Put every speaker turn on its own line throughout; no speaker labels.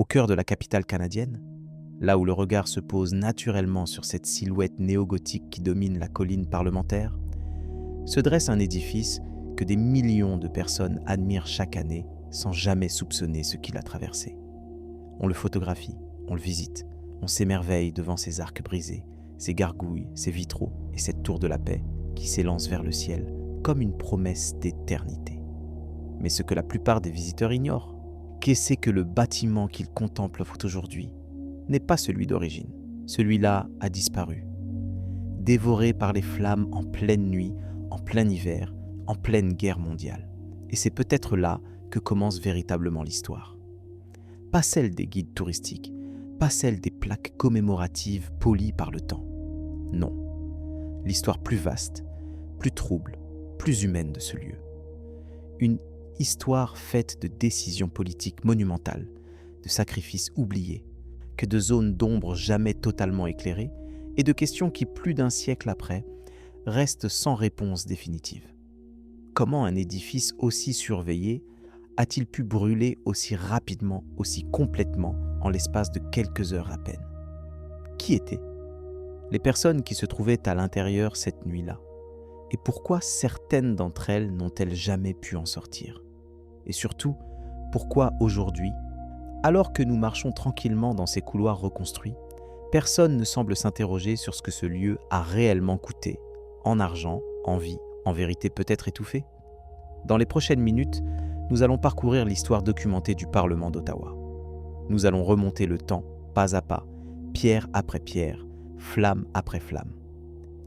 Au cœur de la capitale canadienne, là où le regard se pose naturellement sur cette silhouette néo-gothique qui domine la colline parlementaire, se dresse un édifice que des millions de personnes admirent chaque année sans jamais soupçonner ce qu'il a traversé. On le photographie, on le visite, on s'émerveille devant ses arcs brisés, ses gargouilles, ses vitraux et cette tour de la paix qui s'élance vers le ciel comme une promesse d'éternité. Mais ce que la plupart des visiteurs ignorent, c'est que le bâtiment qu'ils contemplent aujourd'hui n'est pas celui d'origine. Celui-là a disparu, dévoré par les flammes en pleine nuit, en plein hiver, en pleine guerre mondiale. Et c'est peut-être là que commence véritablement l'histoire. Pas celle des guides touristiques, pas celle des plaques commémoratives polies par le temps. Non, l'histoire plus vaste, plus trouble, plus humaine de ce lieu. Une histoire faite de décisions politiques monumentales, de sacrifices oubliés, que de zones d'ombre jamais totalement éclairées et de questions qui, plus d'un siècle après, restent sans réponse définitive. Comment un édifice aussi surveillé a-t-il pu brûler aussi rapidement, aussi complètement, en l'espace de quelques heures à peine? Qui étaient les personnes qui se trouvaient à l'intérieur cette nuit-là? Et pourquoi certaines d'entre elles n'ont-elles jamais pu en sortir? Et surtout, pourquoi aujourd'hui, alors que nous marchons tranquillement dans ces couloirs reconstruits, personne ne semble s'interroger sur ce que ce lieu a réellement coûté, en argent, en vie, en vérité peut-être étouffée? Dans les prochaines minutes, nous allons parcourir l'histoire documentée du Parlement d'Ottawa. Nous allons remonter le temps, pas à pas, pierre après pierre, flamme après flamme.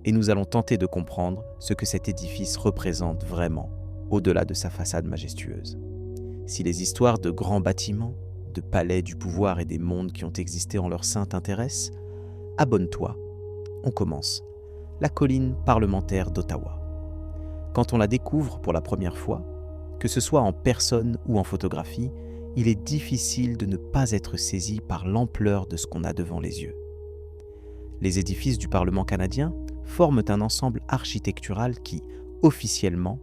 Et nous allons tenter de comprendre ce que cet édifice représente vraiment, au-delà de sa façade majestueuse. Si les histoires de grands bâtiments, de palais du pouvoir et des mondes qui ont existé en leur sein t'intéressent, abonne-toi. On commence. La colline parlementaire d'Ottawa. Quand on la découvre pour la première fois, que ce soit en personne ou en photographie, il est difficile de ne pas être saisi par l'ampleur de ce qu'on a devant les yeux. Les édifices du Parlement canadien forment un ensemble architectural qui, officiellement,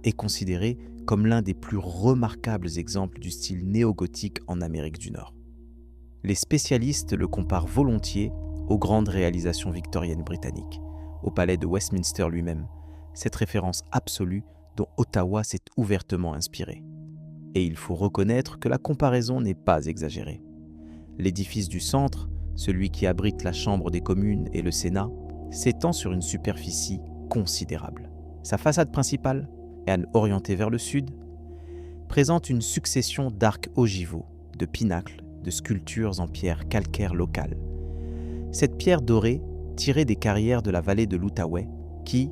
est considéré comme l'un des plus remarquables exemples du style néo-gothique en Amérique du Nord. Les spécialistes le comparent volontiers aux grandes réalisations victoriennes britanniques, au palais de Westminster lui-même, cette référence absolue dont Ottawa s'est ouvertement inspiré. Et il faut reconnaître que la comparaison n'est pas exagérée. L'édifice du centre, celui qui abrite la Chambre des communes et le Sénat, s'étend sur une superficie considérable. Sa façade principale, orientée vers le sud, présente une succession d'arcs ogivaux, de pinacles, de sculptures en pierre calcaire locale. Cette pierre dorée, tirée des carrières de la vallée de l'Outaouais, qui,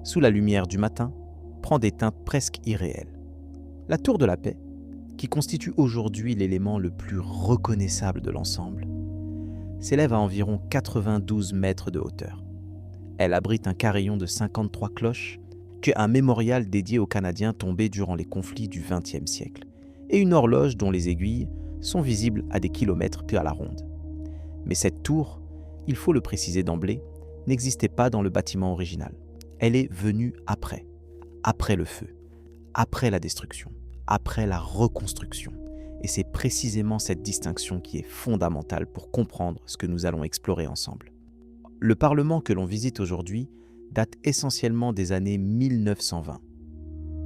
sous la lumière du matin, prend des teintes presque irréelles. La tour de la paix, qui constitue aujourd'hui l'élément le plus reconnaissable de l'ensemble, s'élève à environ 92 mètres de hauteur. Elle abrite un carillon de 53 cloches, un mémorial dédié aux Canadiens tombés durant les conflits du XXe siècle, et une horloge dont les aiguilles sont visibles à des kilomètres puis à la ronde. Mais cette tour, il faut le préciser d'emblée, n'existait pas dans le bâtiment original. Elle est venue après le feu, après la destruction, après la reconstruction. Et c'est précisément cette distinction qui est fondamentale pour comprendre ce que nous allons explorer ensemble. Le Parlement que l'on visite aujourd'hui date essentiellement des années 1920.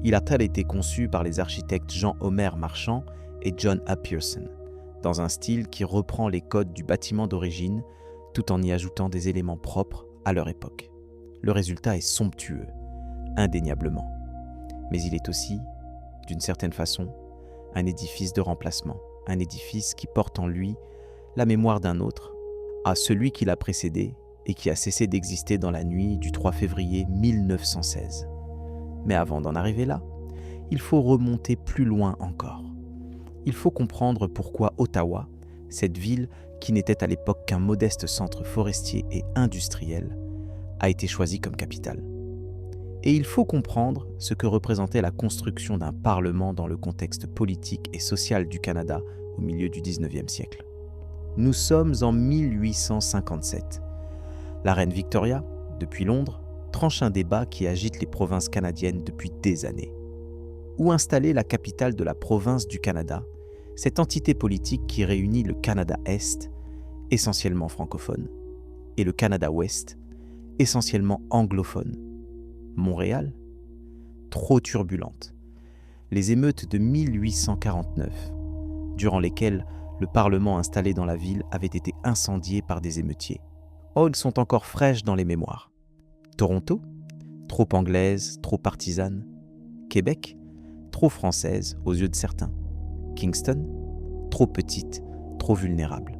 Il a été conçu par les architectes Jean-Omer Marchand et John A. Pearson, dans un style qui reprend les codes du bâtiment d'origine, tout en y ajoutant des éléments propres à leur époque. Le résultat est somptueux, indéniablement. Mais il est aussi, d'une certaine façon, un édifice de remplacement, un édifice qui porte en lui la mémoire d'un autre, à celui qui l'a précédé et qui a cessé d'exister dans la nuit du 3 février 1916. Mais avant d'en arriver là, il faut remonter plus loin encore. Il faut comprendre pourquoi Ottawa, cette ville qui n'était à l'époque qu'un modeste centre forestier et industriel, a été choisie comme capitale. Et il faut comprendre ce que représentait la construction d'un parlement dans le contexte politique et social du Canada au milieu du 19e siècle. Nous sommes en 1857. La reine Victoria, depuis Londres, tranche un débat qui agite les provinces canadiennes depuis des années. Où installer la capitale de la province du Canada, cette entité politique qui réunit le Canada-Est, essentiellement francophone, et le Canada-Ouest, essentiellement anglophone. Montréal, trop turbulente. Les émeutes de 1849, durant lesquelles le Parlement installé dans la ville avait été incendié par des émeutiers. Oh, elles sont encore fraîches dans les mémoires. Toronto, trop anglaise, trop partisane. Québec, trop française aux yeux de certains. Kingston, trop petite, trop vulnérable.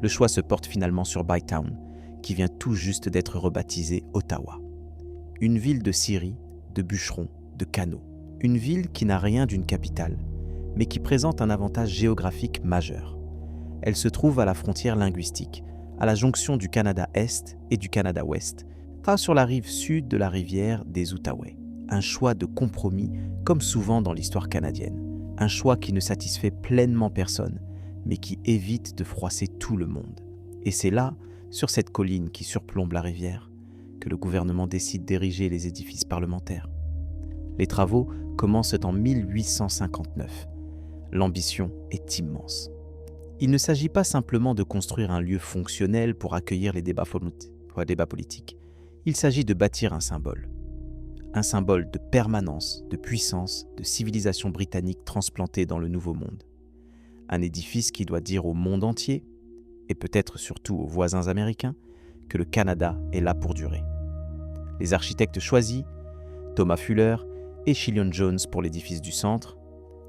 Le choix se porte finalement sur Bytown, qui vient tout juste d'être rebaptisée Ottawa. Une ville de scieries, de bûcherons, de canaux. Une ville qui n'a rien d'une capitale, mais qui présente un avantage géographique majeur. Elle se trouve à la frontière linguistique, à la jonction du Canada-Est et du Canada-Ouest, sur la rive sud de la rivière des Outaouais. Un choix de compromis, comme souvent dans l'histoire canadienne. Un choix qui ne satisfait pleinement personne, mais qui évite de froisser tout le monde. Et c'est là, sur cette colline qui surplombe la rivière, que le gouvernement décide d'ériger les édifices parlementaires. Les travaux commencent en 1859. L'ambition est immense. Il ne s'agit pas simplement de construire un lieu fonctionnel pour accueillir les débats politiques. Il s'agit de bâtir un symbole de permanence, de puissance, de civilisation britannique transplantée dans le Nouveau Monde. Un édifice qui doit dire au monde entier, et peut-être surtout aux voisins américains, que le Canada est là pour durer. Les architectes choisis, Thomas Fuller et Chilion Jones pour l'édifice du centre,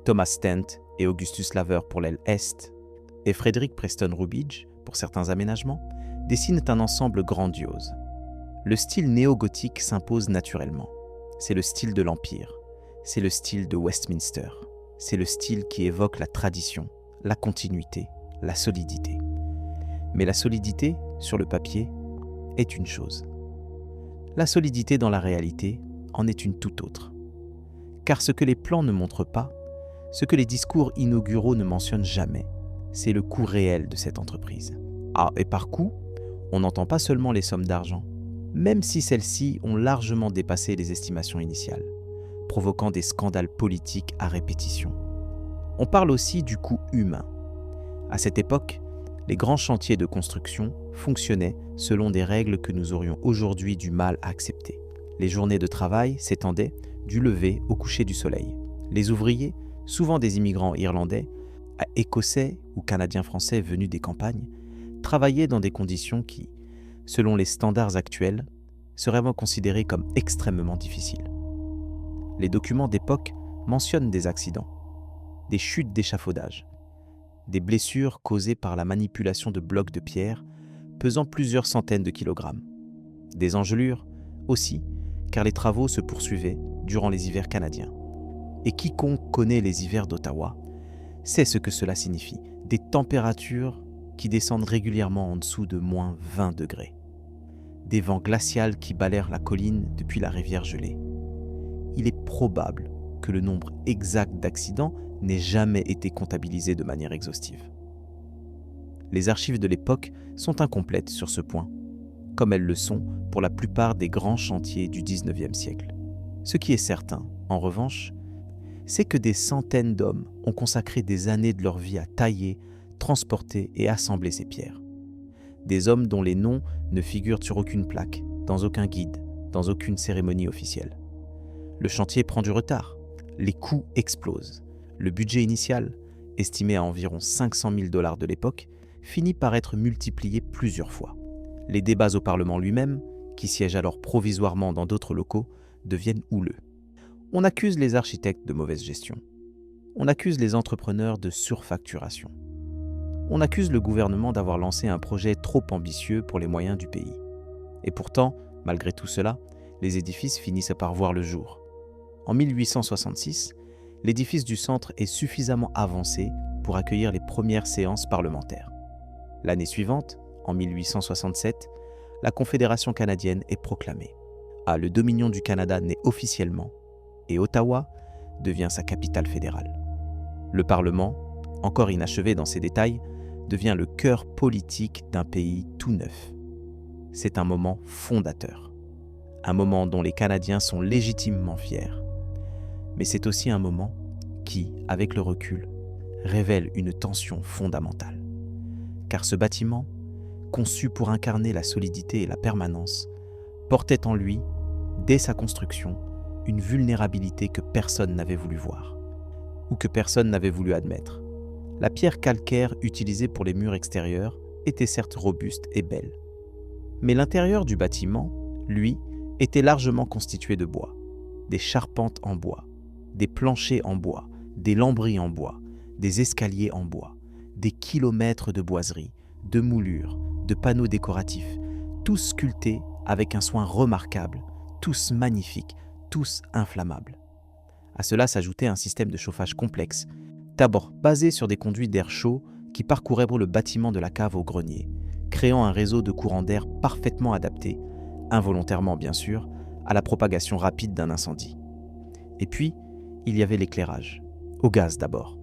Thomas Stent et Augustus Laver pour l'aile Est, et Frederick Preston Rubidge pour certains aménagements, dessinent un ensemble grandiose. Le style néo-gothique s'impose naturellement. C'est le style de l'Empire, c'est le style de Westminster, c'est le style qui évoque la tradition, la continuité, la solidité. Mais la solidité, sur le papier, est une chose. La solidité dans la réalité en est une toute autre. Car ce que les plans ne montrent pas, ce que les discours inauguraux ne mentionnent jamais, c'est le coût réel de cette entreprise. Ah, et par coût, on n'entend pas seulement les sommes d'argent, même si celles-ci ont largement dépassé les estimations initiales, provoquant des scandales politiques à répétition. On parle aussi du coût humain. À cette époque, les grands chantiers de construction fonctionnaient selon des règles que nous aurions aujourd'hui du mal à accepter. Les journées de travail s'étendaient du lever au coucher du soleil. Les ouvriers, souvent des immigrants irlandais, écossais ou canadiens-français venus des campagnes, travaillaient dans des conditions qui, selon les standards actuels, seraient considérées comme extrêmement difficiles. Les documents d'époque mentionnent des accidents, des chutes d'échafaudage, des blessures causées par la manipulation de blocs de pierre pesant plusieurs centaines de kilogrammes, des engelures aussi, car les travaux se poursuivaient durant les hivers canadiens. Et quiconque connaît les hivers d'Ottawa sait ce que cela signifie, des températures qui descendent régulièrement en dessous de moins 20 degrés. Des vents glacials qui balayent la colline depuis la rivière gelée. Il est probable que le nombre exact d'accidents n'ait jamais été comptabilisé de manière exhaustive. Les archives de l'époque sont incomplètes sur ce point, comme elles le sont pour la plupart des grands chantiers du XIXe siècle. Ce qui est certain, en revanche, c'est que des centaines d'hommes ont consacré des années de leur vie à tailler, transporter et assembler ces pierres. Des hommes dont les noms ne figurent sur aucune plaque, dans aucun guide, dans aucune cérémonie officielle. Le chantier prend du retard, les coûts explosent. Le budget initial, estimé à environ 500 000 $ de l'époque, finit par être multiplié plusieurs fois. Les débats au Parlement lui-même, qui siège alors provisoirement dans d'autres locaux, deviennent houleux. On accuse les architectes de mauvaise gestion. On accuse les entrepreneurs de surfacturation. On accuse le gouvernement d'avoir lancé un projet trop ambitieux pour les moyens du pays. Et pourtant, malgré tout cela, les édifices finissent par voir le jour. En 1866, l'édifice du centre est suffisamment avancé pour accueillir les premières séances parlementaires. L'année suivante, en 1867, la Confédération canadienne est proclamée. Le Dominion du Canada naît officiellement et Ottawa devient sa capitale fédérale. Le Parlement, encore inachevé dans ses détails, devient le cœur politique d'un pays tout neuf. C'est un moment fondateur, un moment dont les Canadiens sont légitimement fiers. Mais c'est aussi un moment qui, avec le recul, révèle une tension fondamentale. Car ce bâtiment, conçu pour incarner la solidité et la permanence, portait en lui, dès sa construction, une vulnérabilité que personne n'avait voulu voir, ou que personne n'avait voulu admettre. La pierre calcaire utilisée pour les murs extérieurs était certes robuste et belle. Mais l'intérieur du bâtiment, lui, était largement constitué de bois, des charpentes en bois, des planchers en bois, des lambris en bois, des escaliers en bois, des kilomètres de boiseries, de moulures, de panneaux décoratifs, tous sculptés avec un soin remarquable, tous magnifiques, tous inflammables. À cela s'ajoutait un système de chauffage complexe, d'abord basé sur des conduits d'air chaud qui parcouraient le bâtiment de la cave au grenier, créant un réseau de courants d'air parfaitement adapté, involontairement bien sûr, à la propagation rapide d'un incendie. Et puis, il y avait l'éclairage, au gaz d'abord,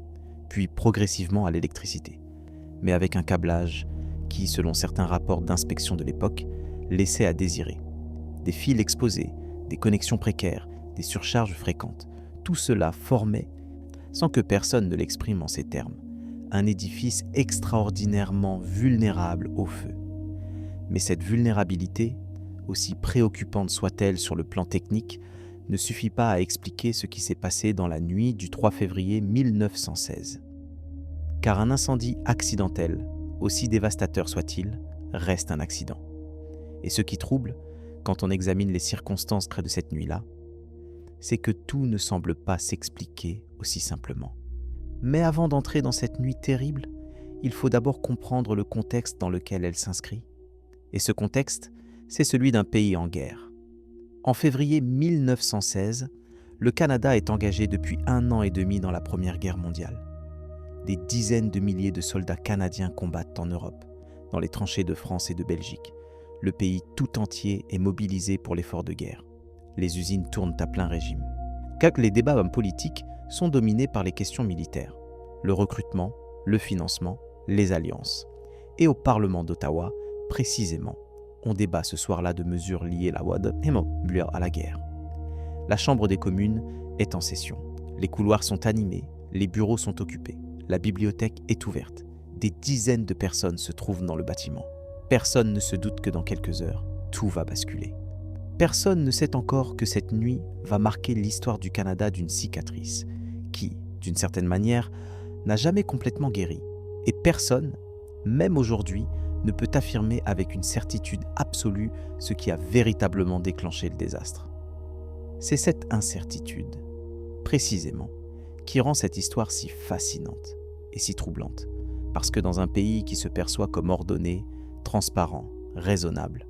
puis progressivement à l'électricité, mais avec un câblage qui, selon certains rapports d'inspection de l'époque, laissait à désirer. Des fils exposés, des connexions précaires, des surcharges fréquentes, tout cela formait, sans que personne ne l'exprime en ces termes, un édifice extraordinairement vulnérable au feu. Mais cette vulnérabilité, aussi préoccupante soit-elle sur le plan technique, ne suffit pas à expliquer ce qui s'est passé dans la nuit du 3 février 1916. Car un incendie accidentel, aussi dévastateur soit-il, reste un accident. Et ce qui trouble, quand on examine les circonstances près de cette nuit-là, c'est que tout ne semble pas s'expliquer aussi simplement. Mais avant d'entrer dans cette nuit terrible, il faut d'abord comprendre le contexte dans lequel elle s'inscrit. Et ce contexte, c'est celui d'un pays en guerre. En février 1916, le Canada est engagé depuis 1 an et demi dans la Première Guerre mondiale. Des dizaines de milliers de soldats canadiens combattent en Europe, dans les tranchées de France et de Belgique. Le pays tout entier est mobilisé pour l'effort de guerre. Les usines tournent à plein régime. Car les débats politiques sont dominés par les questions militaires, le recrutement, le financement, les alliances. Et au Parlement d'Ottawa, précisément, on débat ce soir-là de mesures liées à la guerre. La Chambre des communes est en session. Les couloirs sont animés, les bureaux sont occupés, la bibliothèque est ouverte. Des dizaines de personnes se trouvent dans le bâtiment. Personne ne se doute que dans quelques heures, tout va basculer. Personne ne sait encore que cette nuit va marquer l'histoire du Canada d'une cicatrice qui, d'une certaine manière, n'a jamais complètement guéri. Et personne, même aujourd'hui, ne peut affirmer avec une certitude absolue ce qui a véritablement déclenché le désastre. C'est cette incertitude, précisément, qui rend cette histoire si fascinante et si troublante. Parce que dans un pays qui se perçoit comme ordonné, transparent, raisonnable,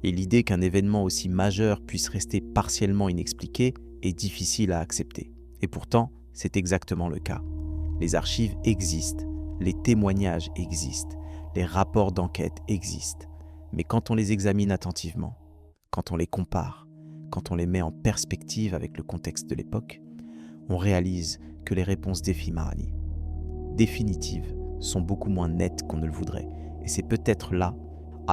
et l'idée qu'un événement aussi majeur puisse rester partiellement inexpliqué est difficile à accepter. Et pourtant, c'est exactement le cas. Les archives existent, les témoignages existent, les rapports d'enquête existent. Mais quand on les examine attentivement, quand on les compare, quand on les met en perspective avec le contexte de l'époque, on réalise que les réponses définitives, sont beaucoup moins nettes qu'on ne le voudrait. Et c'est peut-être là,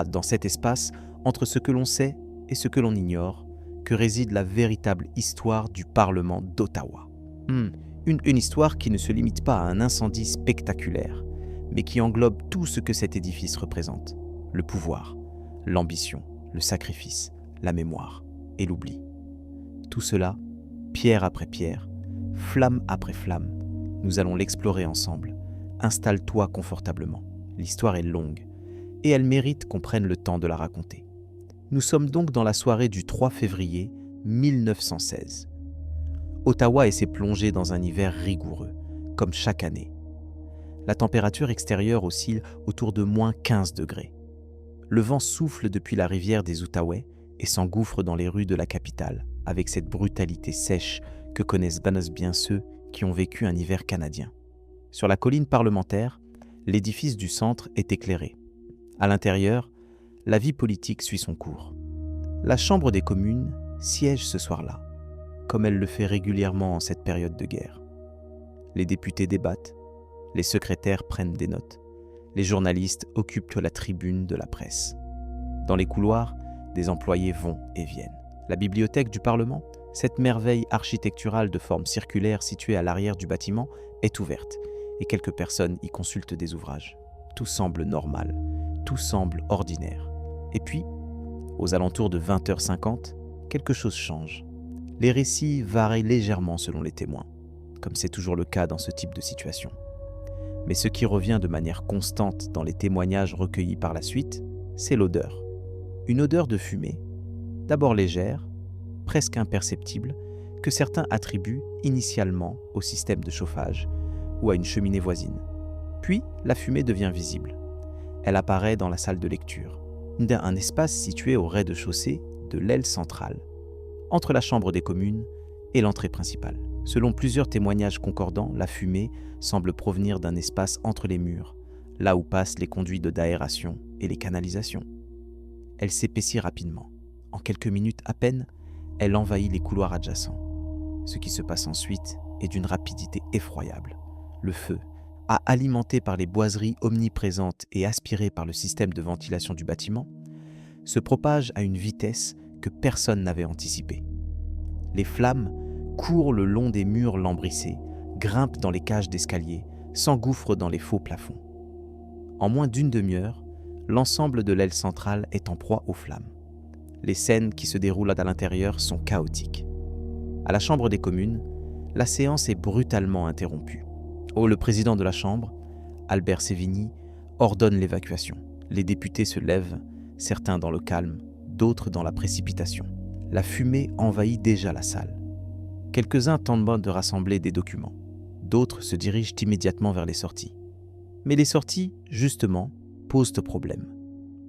dans cet espace, entre ce que l'on sait et ce que l'on ignore, que réside la véritable histoire du Parlement d'Ottawa. Une histoire qui ne se limite pas à un incendie spectaculaire, mais qui englobe tout ce que cet édifice représente. Le pouvoir, l'ambition, le sacrifice, la mémoire et l'oubli. Tout cela, pierre après pierre, flamme après flamme, nous allons l'explorer ensemble. Installe-toi confortablement. L'histoire est longue, et elle mérite qu'on prenne le temps de la raconter. Nous sommes donc dans la soirée du 3 février 1916. Ottawa s'est plongée dans un hiver rigoureux, comme chaque année. La température extérieure oscille autour de moins 15 degrés. Le vent souffle depuis la rivière des Outaouais et s'engouffre dans les rues de la capitale, avec cette brutalité sèche que connaissent bien ceux qui ont vécu un hiver canadien. Sur la colline parlementaire, l'édifice du centre est éclairé. À l'intérieur, la vie politique suit son cours. La Chambre des communes siège ce soir-là, comme elle le fait régulièrement en cette période de guerre. Les députés débattent, les secrétaires prennent des notes, les journalistes occupent la tribune de la presse. Dans les couloirs, des employés vont et viennent. La bibliothèque du Parlement, cette merveille architecturale de forme circulaire située à l'arrière du bâtiment, est ouverte et quelques personnes y consultent des ouvrages. Tout semble normal, tout semble ordinaire. Et puis, aux alentours de 20h50, quelque chose change. Les récits varient légèrement selon les témoins, comme c'est toujours le cas dans ce type de situation. Mais ce qui revient de manière constante dans les témoignages recueillis par la suite, c'est l'odeur. Une odeur de fumée, d'abord légère, presque imperceptible, que certains attribuent initialement au système de chauffage ou à une cheminée voisine. Puis, la fumée devient visible. Elle apparaît dans la salle de lecture, un espace situé au rez-de-chaussée de l'aile centrale, entre la chambre des communes et l'entrée principale. Selon plusieurs témoignages concordants, la fumée semble provenir d'un espace entre les murs, là où passent les conduits d'aération et les canalisations. Elle s'épaissit rapidement. En quelques minutes à peine, elle envahit les couloirs adjacents. Ce qui se passe ensuite est d'une rapidité effroyable. Le feu, alimenté par les boiseries omniprésentes et aspiré par le système de ventilation du bâtiment, se propage à une vitesse que personne n'avait anticipée. Les flammes courent le long des murs lambrissés, grimpent dans les cages d'escalier, s'engouffrent dans les faux plafonds. En moins d'une demi-heure, l'ensemble de l'aile centrale est en proie aux flammes. Les scènes qui se déroulent à l'intérieur sont chaotiques. À la Chambre des communes, la séance est brutalement interrompue. Le président de la Chambre, Albert Sévigny, ordonne l'évacuation. Les députés se lèvent, certains dans le calme, d'autres dans la précipitation. La fumée envahit déjà la salle. Quelques-uns tentent de rassembler des documents. D'autres se dirigent immédiatement vers les sorties. Mais les sorties, justement, posent problème.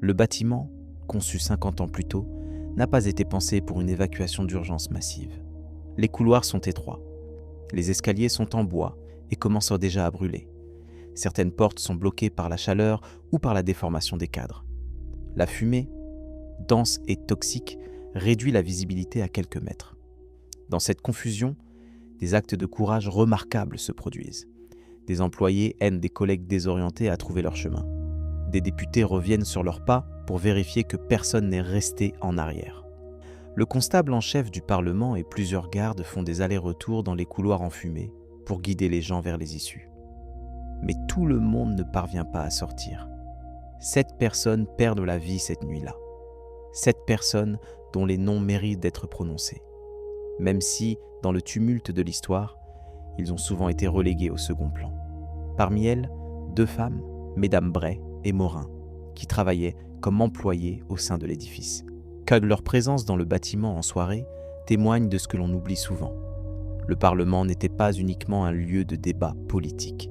Le bâtiment, conçu 50 ans plus tôt, n'a pas été pensé pour une évacuation d'urgence massive. Les couloirs sont étroits. Les escaliers sont en bois et commencent déjà à brûler. Certaines portes sont bloquées par la chaleur ou par la déformation des cadres. La fumée, dense et toxique, réduit la visibilité à quelques mètres. Dans cette confusion, des actes de courage remarquables se produisent. Des employés aident des collègues désorientés à trouver leur chemin. Des députés reviennent sur leurs pas pour vérifier que personne n'est resté en arrière. Le constable en chef du Parlement et plusieurs gardes font des allers-retours dans les couloirs enfumés pour guider les gens vers les issues. Mais tout le monde ne parvient pas à sortir. 7 personnes perdent la vie cette nuit-là. 7 personnes dont les noms méritent d'être prononcés. Même si, dans le tumulte de l'histoire, ils ont souvent été relégués au second plan. Parmi elles, 2 femmes, Mesdames Bray et Morin, qui travaillaient comme employées au sein de l'édifice. Car leur présence dans le bâtiment en soirée témoigne de ce que l'on oublie souvent. Le Parlement n'était pas uniquement un lieu de débat politique,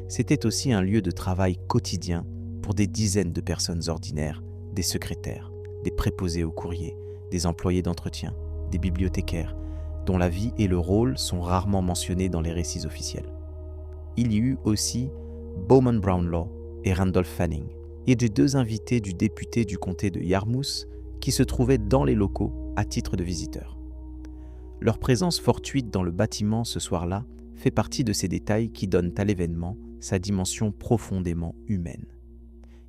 c'était aussi un lieu de travail quotidien pour des dizaines de personnes ordinaires, des secrétaires, des préposés au courrier, des employés d'entretien, des bibliothécaires, dont la vie et le rôle sont rarement mentionnés dans les récits officiels. Il y eut aussi Bowman Brownlow et Randolph Fanning, et des 2 invités du député du comté de Yarmouth qui se trouvaient dans les locaux à titre de visiteurs. Leur présence fortuite dans le bâtiment ce soir-là fait partie de ces détails qui donnent à l'événement sa dimension profondément humaine.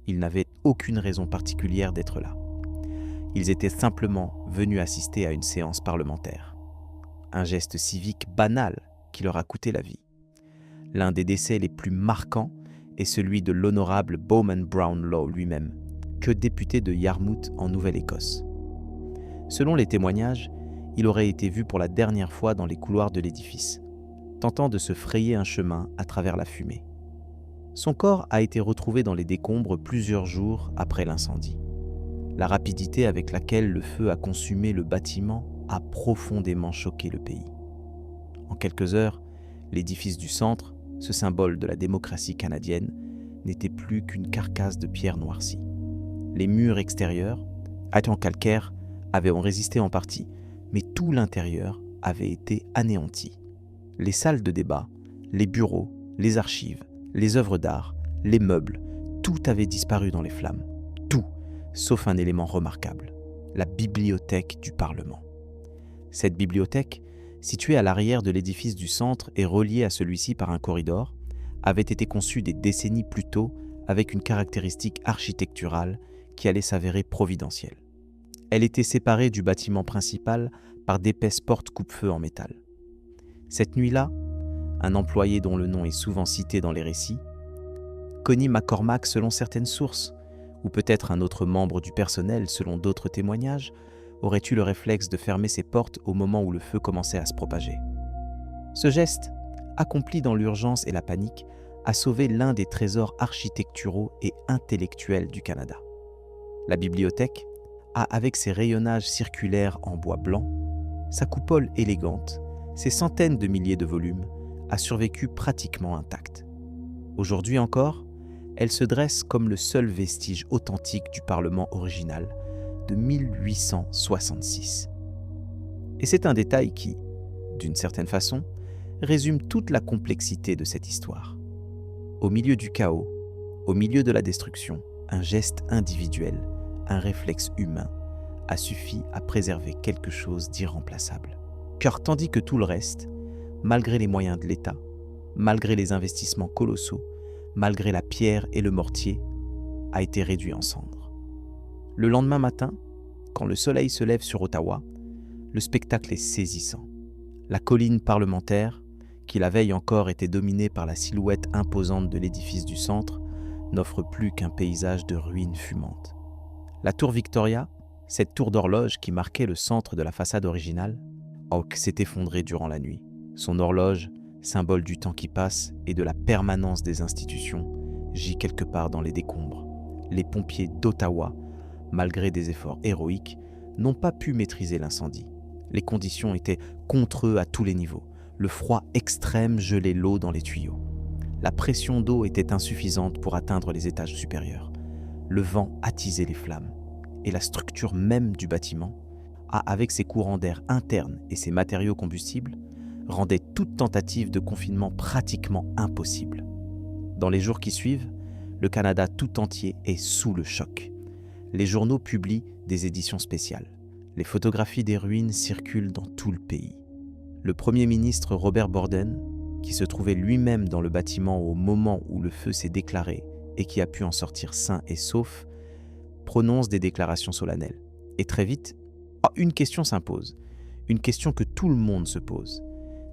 Ils n'avaient aucune raison particulière d'être là. Ils étaient simplement venus assister à une séance parlementaire. Un geste civique banal qui leur a coûté la vie. L'un des décès les plus marquants est celui de l'honorable Bowman Brownlow lui-même, que député de Yarmouth en Nouvelle-Écosse. Selon les témoignages, il aurait été vu pour la dernière fois dans les couloirs de l'édifice, tentant de se frayer un chemin à travers la fumée. Son corps a été retrouvé dans les décombres plusieurs jours après l'incendie. La rapidité avec laquelle le feu a consumé le bâtiment a profondément choqué le pays. En quelques heures, l'édifice du centre, ce symbole de la démocratie canadienne, n'était plus qu'une carcasse de pierre noircie. Les murs extérieurs, en calcaire, avaient résisté en partie, mais tout l'intérieur avait été anéanti. Les salles de débat, les bureaux, les archives, les œuvres d'art, les meubles, tout avait disparu dans les flammes. Tout, sauf un élément remarquable, la bibliothèque du Parlement. Cette bibliothèque, située à l'arrière de l'édifice du centre et reliée à celui-ci par un corridor, avait été conçue des décennies plus tôt avec une caractéristique architecturale qui allait s'avérer providentielle. Elle était séparée du bâtiment principal par d'épaisses portes coupe-feu en métal. Cette nuit-là, un employé dont le nom est souvent cité dans les récits, Connie McCormack selon certaines sources, ou peut-être un autre membre du personnel selon d'autres témoignages, aurait eu le réflexe de fermer ses portes au moment où le feu commençait à se propager. Ce geste, accompli dans l'urgence et la panique, a sauvé l'un des trésors architecturaux et intellectuels du Canada. La bibliothèque a, avec ses rayonnages circulaires en bois blanc, sa coupole élégante, ses centaines de milliers de volumes, a survécu pratiquement intacte. Aujourd'hui encore, elle se dresse comme le seul vestige authentique du Parlement original de 1866. Et c'est un détail qui, d'une certaine façon, résume toute la complexité de cette histoire. Au milieu du chaos, au milieu de la destruction, un geste individuel, un réflexe humain, a suffi à préserver quelque chose d'irremplaçable. Car tandis que tout le reste, malgré les moyens de l'État, malgré les investissements colossaux, malgré la pierre et le mortier, a été réduit en cendres. Le lendemain matin, quand le soleil se lève sur Ottawa, le spectacle est saisissant. La colline parlementaire, qui la veille encore était dominée par la silhouette imposante de l'édifice du centre, n'offre plus qu'un paysage de ruines fumantes. La tour Victoria, cette tour d'horloge qui marquait le centre de la façade originale, s'est effondrée durant la nuit. Son horloge, symbole du temps qui passe et de la permanence des institutions, gît quelque part dans les décombres. Les pompiers d'Ottawa, malgré des efforts héroïques, n'ont pas pu maîtriser l'incendie. Les conditions étaient contre eux à tous les niveaux. Le froid extrême gelait l'eau dans les tuyaux. La pression d'eau était insuffisante pour atteindre les étages supérieurs. Le vent attisait les flammes. Et la structure même du bâtiment, avec ses courants d'air internes et ses matériaux combustibles, rendait toute tentative de confinement pratiquement impossible. Dans les jours qui suivent, le Canada tout entier est sous le choc. Les journaux publient des éditions spéciales. Les photographies des ruines circulent dans tout le pays. Le Premier ministre Robert Borden, qui se trouvait lui-même dans le bâtiment au moment où le feu s'est déclaré et qui a pu en sortir sain et sauf, prononce des déclarations solennelles. Et très vite, une question s'impose. Une question que tout le monde se pose.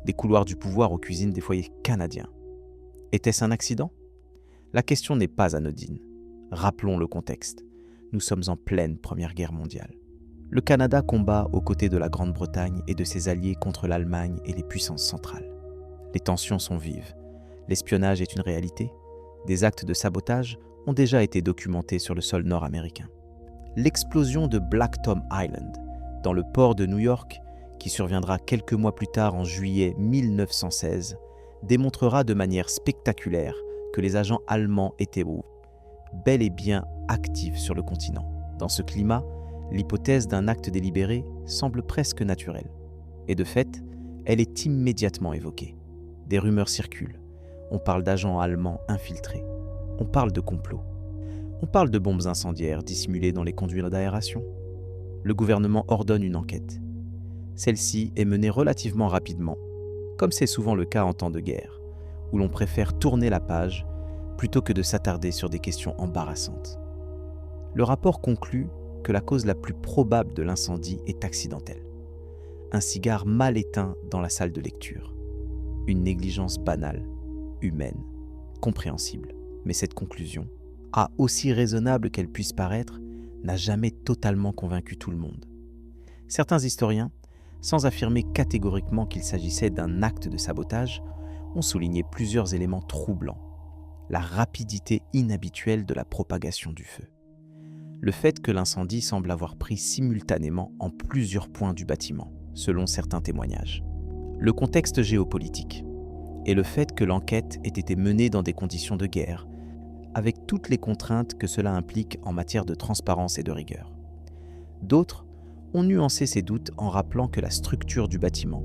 Des couloirs du pouvoir aux cuisines des foyers canadiens. Était-ce un accident ? La question n'est pas anodine. Rappelons le contexte. Nous sommes en pleine Première Guerre mondiale. Le Canada combat aux côtés de la Grande-Bretagne et de ses alliés contre l'Allemagne et les puissances centrales. Les tensions sont vives. L'espionnage est une réalité. Des actes de sabotage ont déjà été documentés sur le sol nord-américain. L'explosion de Black Tom Island, dans le port de New York, qui surviendra quelques mois plus tard en juillet 1916, démontrera de manière spectaculaire que les agents allemands étaient bel et bien actifs sur le continent. Dans ce climat, l'hypothèse d'un acte délibéré semble presque naturelle. Et de fait, elle est immédiatement évoquée. Des rumeurs circulent. On parle d'agents allemands infiltrés. On parle de complot. On parle de bombes incendiaires dissimulées dans les conduits d'aération. Le gouvernement ordonne une enquête. Celle-ci est menée relativement rapidement, comme c'est souvent le cas en temps de guerre, où l'on préfère tourner la page plutôt que de s'attarder sur des questions embarrassantes. Le rapport conclut que la cause la plus probable de l'incendie est accidentelle. Un cigare mal éteint dans la salle de lecture. Une négligence banale, humaine, compréhensible. Mais cette conclusion, aussi raisonnable qu'elle puisse paraître, n'a jamais totalement convaincu tout le monde. Certains historiens, sans affirmer catégoriquement qu'il s'agissait d'un acte de sabotage, ont souligné plusieurs éléments troublants. La rapidité inhabituelle de la propagation du feu. Le fait que l'incendie semble avoir pris simultanément en plusieurs points du bâtiment, selon certains témoignages. Le contexte géopolitique et le fait que l'enquête ait été menée dans des conditions de guerre, avec toutes les contraintes que cela implique en matière de transparence et de rigueur. D'autres ont nuancé ces doutes en rappelant que la structure du bâtiment,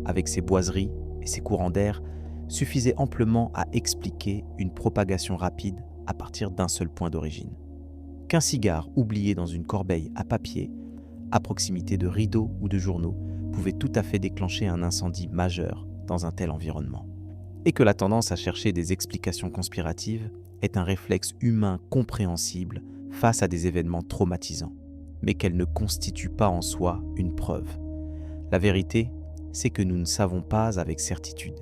avec ses boiseries et ses courants d'air, suffisait amplement à expliquer une propagation rapide à partir d'un seul point d'origine. Qu'un cigare oublié dans une corbeille à papier, à proximité de rideaux ou de journaux, pouvait tout à fait déclencher un incendie majeur dans un tel environnement. Et que la tendance à chercher des explications conspiratives est un réflexe humain compréhensible face à des événements traumatisants, mais qu'elle ne constitue pas en soi une preuve. La vérité, c'est que nous ne savons pas avec certitude,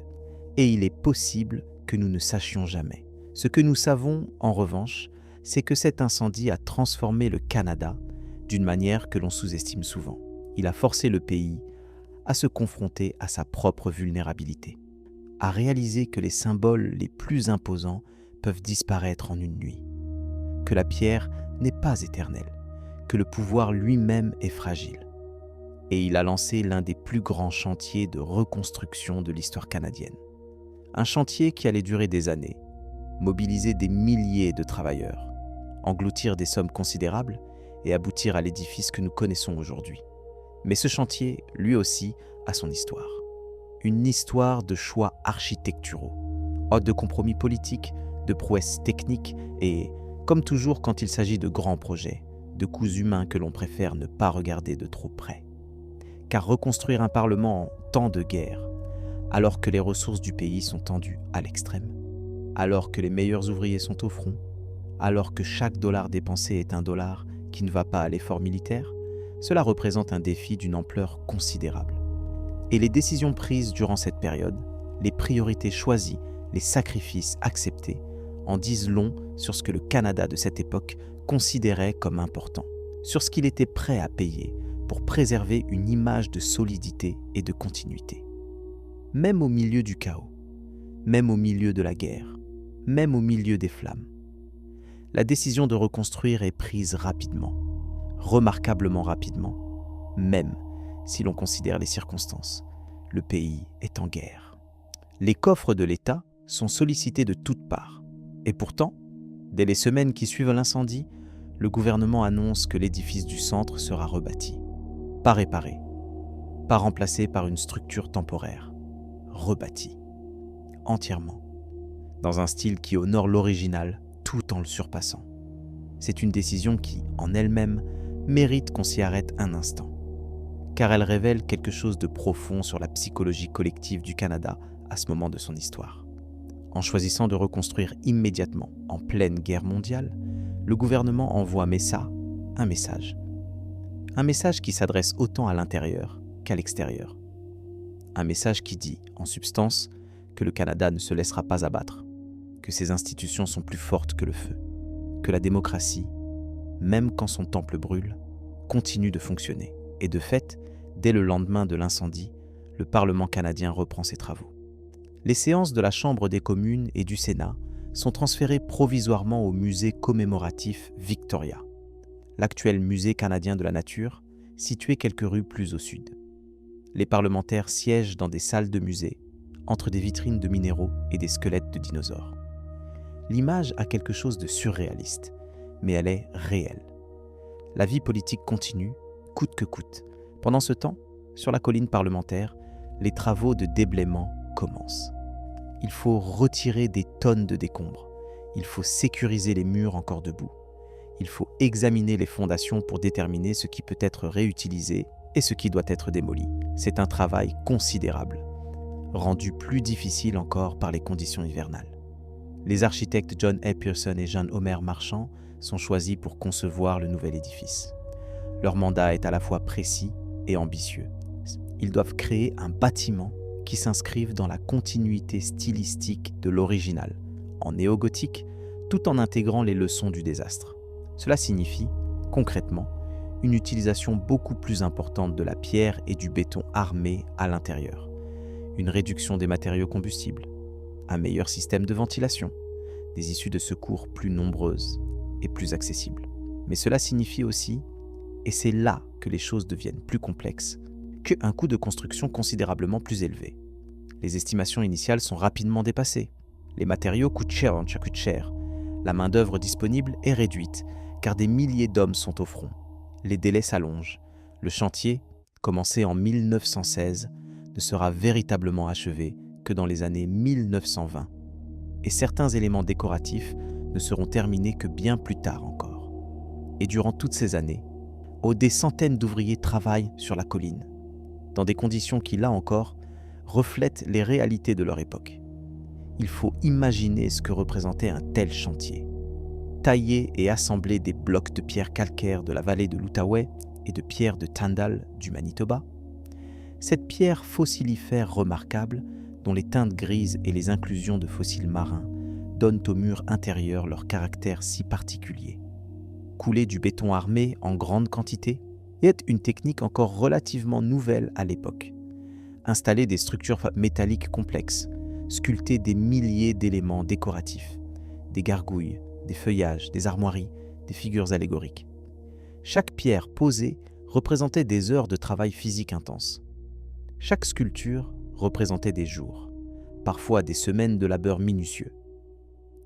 Et il est possible que nous ne sachions jamais. Ce que nous savons, en revanche, c'est que cet incendie a transformé le Canada d'une manière que l'on sous-estime souvent. Il a forcé le pays à se confronter à sa propre vulnérabilité, à réaliser que les symboles les plus imposants peuvent disparaître en une nuit, que la pierre n'est pas éternelle, que le pouvoir lui-même est fragile. Et il a lancé l'un des plus grands chantiers de reconstruction de l'histoire canadienne. Un chantier qui allait durer des années, mobiliser des milliers de travailleurs, engloutir des sommes considérables et aboutir à l'édifice que nous connaissons aujourd'hui. Mais ce chantier, lui aussi, a son histoire. Une histoire de choix architecturaux, de compromis politiques, de prouesses techniques et, comme toujours quand il s'agit de grands projets, de coups humains que l'on préfère ne pas regarder de trop près. Car reconstruire un parlement en temps de guerre, alors que les ressources du pays sont tendues à l'extrême, alors que les meilleurs ouvriers sont au front, alors que chaque dollar dépensé est un dollar qui ne va pas à l'effort militaire, cela représente un défi d'une ampleur considérable. Et les décisions prises durant cette période, les priorités choisies, les sacrifices acceptés, en disent long sur ce que le Canada de cette époque considérait comme important, sur ce qu'il était prêt à payer pour préserver une image de solidité et de continuité. Même au milieu du chaos, même au milieu de la guerre, même au milieu des flammes, la décision de reconstruire est prise rapidement, remarquablement rapidement, même si l'on considère les circonstances. Le pays est en guerre. Les coffres de l'État sont sollicités de toutes parts. Et pourtant, dès les semaines qui suivent l'incendie, le gouvernement annonce que l'édifice du centre sera rebâti. Pas réparé, pas remplacé par une structure temporaire, rebâti, entièrement, dans un style qui honore l'original tout en le surpassant. C'est une décision qui, en elle-même, mérite qu'on s'y arrête un instant, car elle révèle quelque chose de profond sur la psychologie collective du Canada à ce moment de son histoire. En choisissant de reconstruire immédiatement, en pleine guerre mondiale, le gouvernement envoie un message. Un message qui s'adresse autant à l'intérieur qu'à l'extérieur. Un message qui dit, en substance, que le Canada ne se laissera pas abattre, que ses institutions sont plus fortes que le feu, que la démocratie, même quand son temple brûle, continue de fonctionner. Et de fait, dès le lendemain de l'incendie, le Parlement canadien reprend ses travaux. Les séances de la Chambre des communes et du Sénat sont transférées provisoirement au musée commémoratif Victoria, l'actuel musée canadien de la nature, situé quelques rues plus au sud. Les parlementaires siègent dans des salles de musée, entre des vitrines de minéraux et des squelettes de dinosaures. L'image a quelque chose de surréaliste, mais elle est réelle. La vie politique continue, coûte que coûte. Pendant ce temps, sur la colline parlementaire, les travaux de déblaiement commencent. Il faut retirer des tonnes de décombres. Il faut sécuriser les murs encore debout. Il faut examiner les fondations pour déterminer ce qui peut être réutilisé et ce qui doit être démoli. C'est un travail considérable, rendu plus difficile encore par les conditions hivernales. Les architectes John A. Pearson et John Homer Marchand sont choisis pour concevoir le nouvel édifice. Leur mandat est à la fois précis et ambitieux. Ils doivent créer un bâtiment qui s'inscrive dans la continuité stylistique de l'original, en néo-gothique, tout en intégrant les leçons du désastre. Cela signifie, concrètement, une utilisation beaucoup plus importante de la pierre et du béton armé à l'intérieur, une réduction des matériaux combustibles, un meilleur système de ventilation, des issues de secours plus nombreuses et plus accessibles. Mais cela signifie aussi, et c'est là que les choses deviennent plus complexes, qu'un coût de construction considérablement plus élevé. Les estimations initiales sont rapidement dépassées. Les matériaux coûtent cher, la main-d'œuvre disponible est réduite, car des milliers d'hommes sont au front. Les délais s'allongent. Le chantier, commencé en 1916, ne sera véritablement achevé que dans les années 1920. Et certains éléments décoratifs ne seront terminés que bien plus tard encore. Et durant toutes ces années, des centaines d'ouvriers travaillent sur la colline, dans des conditions qui, là encore, reflètent les réalités de leur époque. Il faut imaginer ce que représentait un tel chantier. Tailler et assembler des blocs de pierre calcaire de la vallée de l'Outaouais et de pierre de Tyndall du Manitoba. Cette pierre fossilifère remarquable dont les teintes grises et les inclusions de fossiles marins donnent aux murs intérieurs leur caractère si particulier. Couler du béton armé en grande quantité est une technique encore relativement nouvelle à l'époque. Installer des structures métalliques complexes, sculpter des milliers d'éléments décoratifs, des gargouilles, des feuillages, des armoiries, des figures allégoriques. Chaque pierre posée représentait des heures de travail physique intense. Chaque sculpture représentait des jours, parfois des semaines de labeur minutieux.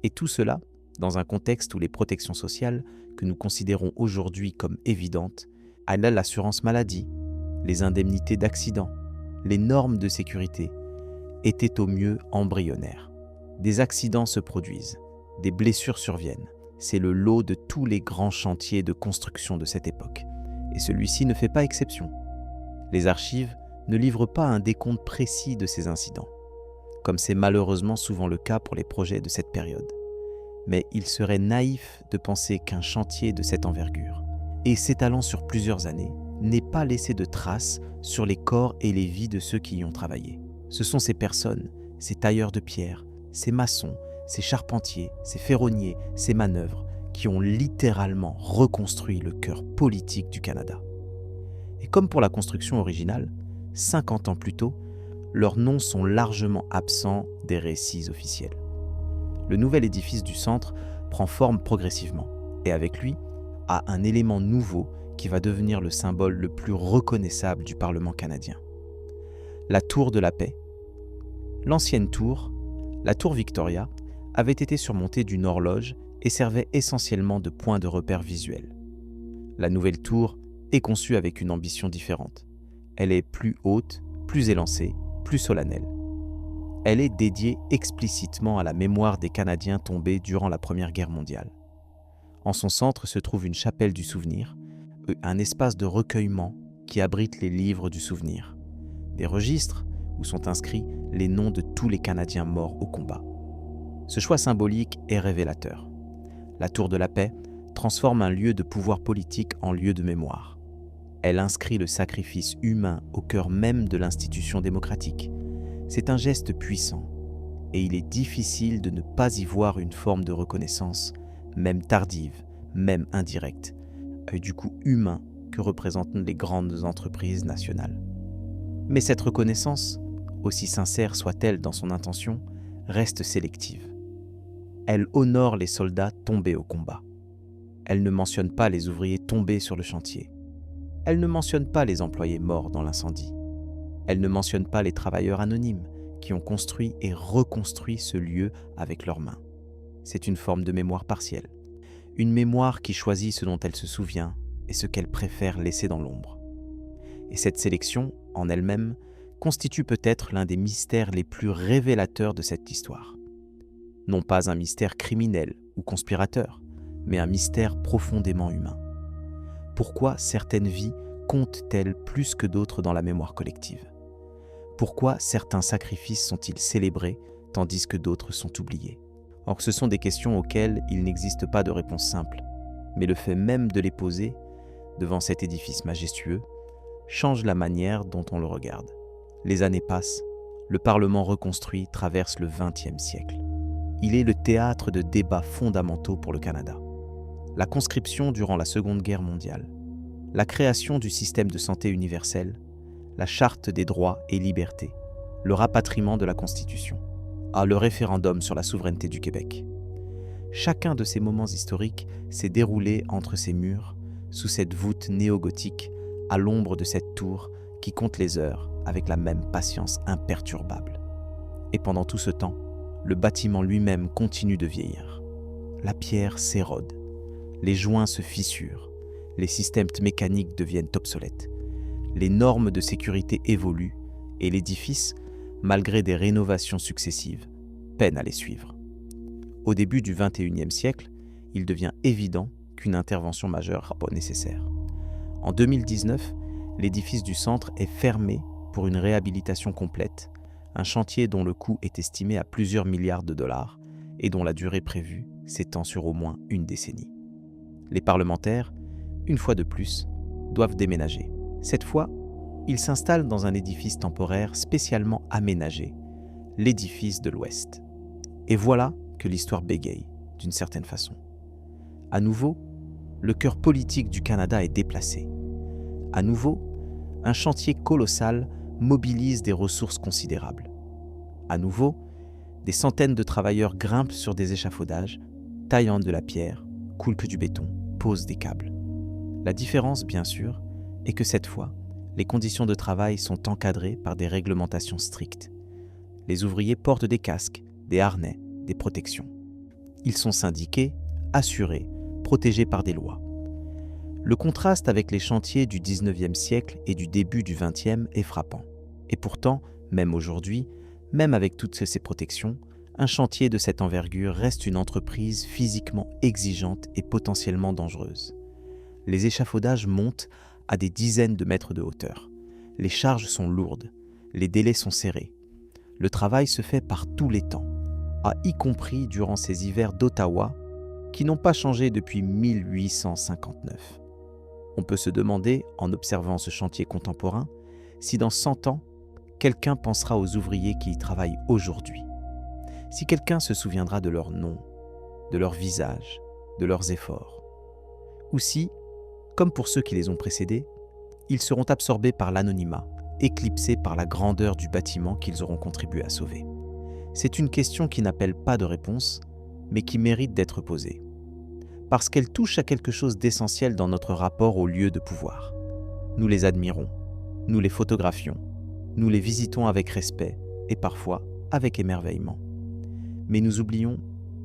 Et tout cela dans un contexte où les protections sociales, que nous considérons aujourd'hui comme évidentes, allaient l'assurance maladie, les indemnités d'accident, les normes de sécurité, étaient au mieux embryonnaires. Des accidents se produisent, des blessures surviennent. C'est le lot de tous les grands chantiers de construction de cette époque. Et celui-ci ne fait pas exception. Les archives ne livrent pas un décompte précis de ces incidents, comme c'est malheureusement souvent le cas pour les projets de cette période. Mais il serait naïf de penser qu'un chantier de cette envergure, et s'étalant sur plusieurs années, n'ait pas laissé de traces sur les corps et les vies de ceux qui y ont travaillé. Ce sont ces personnes, ces tailleurs de pierre, ces maçons, ces charpentiers, ces ferronniers, ces manœuvres, qui ont littéralement reconstruit le cœur politique du Canada. Et comme pour la construction originale, 50 ans plus tôt, leurs noms sont largement absents des récits officiels. Le nouvel édifice du centre prend forme progressivement, et avec lui, a un élément nouveau qui va devenir le symbole le plus reconnaissable du Parlement canadien. La Tour de la Paix. L'ancienne tour, la Tour Victoria, avait été surmontée d'une horloge et servait essentiellement de point de repère visuel. La nouvelle tour est conçue avec une ambition différente. Elle est plus haute, plus élancée, plus solennelle. Elle est dédiée explicitement à la mémoire des Canadiens tombés durant la Première Guerre mondiale. En son centre se trouve une chapelle du souvenir, un espace de recueillement qui abrite les livres du souvenir, des registres où sont inscrits les noms de tous les Canadiens morts au combat. Ce choix symbolique est révélateur. La Tour de la Paix transforme un lieu de pouvoir politique en lieu de mémoire. Elle inscrit le sacrifice humain au cœur même de l'institution démocratique. C'est un geste puissant, et il est difficile de ne pas y voir une forme de reconnaissance, même tardive, même indirecte, du coût humain que représentent les grandes entreprises nationales. Mais cette reconnaissance, aussi sincère soit-elle dans son intention, reste sélective. Elle honore les soldats tombés au combat. Elle ne mentionne pas les ouvriers tombés sur le chantier. Elle ne mentionne pas les employés morts dans l'incendie. Elle ne mentionne pas les travailleurs anonymes qui ont construit et reconstruit ce lieu avec leurs mains. C'est une forme de mémoire partielle. Une mémoire qui choisit ce dont elle se souvient et ce qu'elle préfère laisser dans l'ombre. Et cette sélection, en elle-même, constitue peut-être l'un des mystères les plus révélateurs de cette histoire. Non pas un mystère criminel ou conspirateur, mais un mystère profondément humain. Pourquoi certaines vies comptent-elles plus que d'autres dans la mémoire collective ? Pourquoi certains sacrifices sont-ils célébrés tandis que d'autres sont oubliés ? Or, ce sont des questions auxquelles il n'existe pas de réponse simple, mais le fait même de les poser devant cet édifice majestueux change la manière dont on le regarde. Les années passent, le Parlement reconstruit traverse le XXe siècle. Il est le théâtre de débats fondamentaux pour le Canada. La conscription durant la Seconde Guerre mondiale, la création du système de santé universel, la Charte des droits et libertés, le rapatriement de la Constitution, le référendum sur la souveraineté du Québec. Chacun de ces moments historiques s'est déroulé entre ces murs, sous cette voûte néo-gothique, à l'ombre de cette tour qui compte les heures avec la même patience imperturbable. Et pendant tout ce temps, le bâtiment lui-même continue de vieillir. La pierre s'érode, les joints se fissurent, les systèmes mécaniques deviennent obsolètes. Les normes de sécurité évoluent et l'édifice, malgré des rénovations successives, peine à les suivre. Au début du XXIe siècle, il devient évident qu'une intervention majeure sera nécessaire. En 2019, l'édifice du centre est fermé pour une réhabilitation complète, un chantier dont le coût est estimé à plusieurs milliards de dollars et dont la durée prévue s'étend sur au moins une décennie. Les parlementaires, une fois de plus, doivent déménager. Cette fois, ils s'installent dans un édifice temporaire spécialement aménagé, l'édifice de l'Ouest. Et voilà que l'histoire bégaye, d'une certaine façon. À nouveau, le cœur politique du Canada est déplacé. À nouveau, un chantier colossal mobilise des ressources considérables. À nouveau, des centaines de travailleurs grimpent sur des échafaudages, taillent de la pierre, coulent du béton, posent des câbles. La différence, bien sûr, est que cette fois, les conditions de travail sont encadrées par des réglementations strictes. Les ouvriers portent des casques, des harnais, des protections. Ils sont syndiqués, assurés, protégés par des lois. Le contraste avec les chantiers du 19e siècle et du début du 20e est frappant. Et pourtant, même aujourd'hui, même avec toutes ces protections, un chantier de cette envergure reste une entreprise physiquement exigeante et potentiellement dangereuse. Les échafaudages montent à des dizaines de mètres de hauteur. Les charges sont lourdes, les délais sont serrés. Le travail se fait par tous les temps, y compris durant ces hivers d'Ottawa qui n'ont pas changé depuis 1859. On peut se demander, en observant ce chantier contemporain, si dans 100 ans, quelqu'un pensera aux ouvriers qui y travaillent aujourd'hui. Si quelqu'un se souviendra de leur nom, de leur visage, de leurs efforts. Ou si, comme pour ceux qui les ont précédés, ils seront absorbés par l'anonymat, éclipsés par la grandeur du bâtiment qu'ils auront contribué à sauver. C'est une question qui n'appelle pas de réponse, mais qui mérite d'être posée. Parce qu'elle touche à quelque chose d'essentiel dans notre rapport aux lieux de pouvoir. Nous les admirons, nous les photographions, nous les visitons avec respect et parfois avec émerveillement. Mais nous oublions